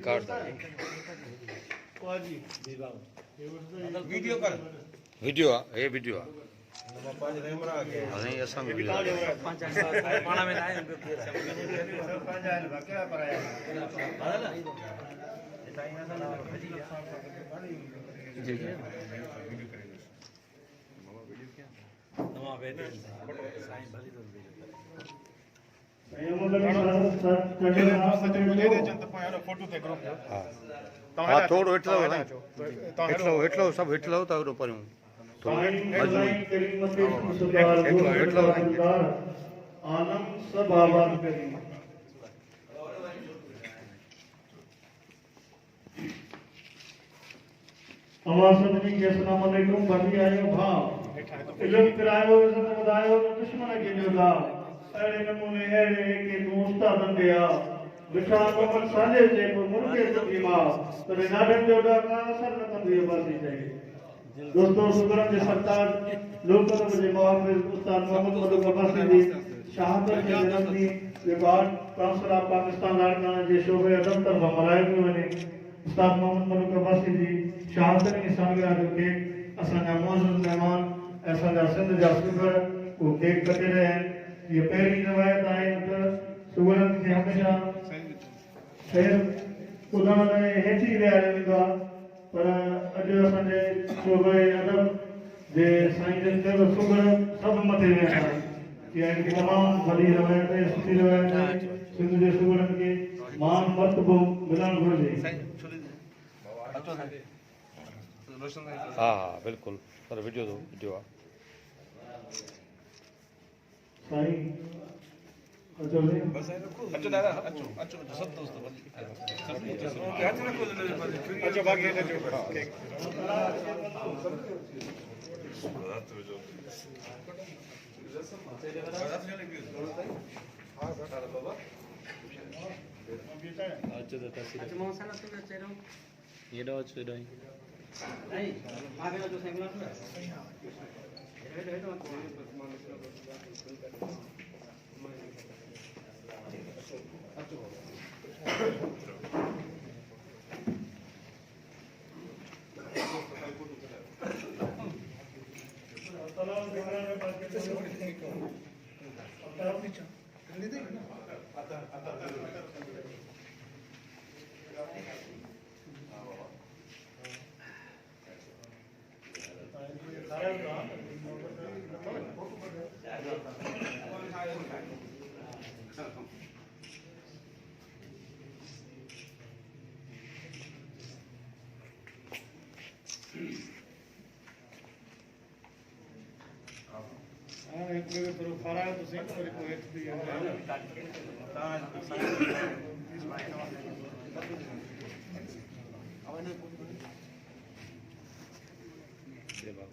card video कर video ये video नहीं ऐसा वीडियो पाना में लाए जी नवा बेटे साईं भली तो फोटो ते ग्रुप हाँ थोड़ो हेठलो सब हेठलो तो पर आनंद सब आबाद अमां सभिनी खे अस्सलाम वालेकुम बधी आयो भाउ इल्म करायो इज़त वधायो दुश्मन खे ॾियो अहिड़े नमूने अहिड़े के तूं उस्तादनि ॾिया बिठा मोहम्मद साले जे मुर्गे जी मां तॾहिं नाडनि जो ॾाका असर न कंदी बासी चई दोस्तों सुगरम जे सरताज लोकदम जे मुहाफ़िज़ उस्ताद मोहम्मद मधु अब्बासी जी शहादत जे जनम ॾींहुं जेको art council of Pakistan Larkana जे शोबे अदब तरफ़ां मल्हायो पियो वञे उस्ताद मोहम्मद मधु अब्बासी जी शहादत जी सालगिरह जो केक असांजा मौजूद मेहमान असांजा सिंध जा सूबर वो केक कटे रहे हैं ये पहली रवायत आहे त सूरत खे हमेशा ख़ैर ॿुधण लाइ हेठि विहारियो वेंदो आहे पर अॼु असांजे शोबे अदब जे साईं जन चयो सूबर सभु मथे विया आहिनि इहा हिकु तमामु वॾी रवायत आहे सुठी रवायत आहे सिंध जे सूबरनि खे मान मर्तबो मिलणु घुरिजे हाँ हाँ बिल्कुल पर वीडियो दो वीडियो साईं अचो बस अचो दादा अचो अचो सब दोस्त अचो बाकी अचो केक ये दो अच्छे दो नहीं आगे तो सेकंड फरायो तो सही पर कोई एक भी है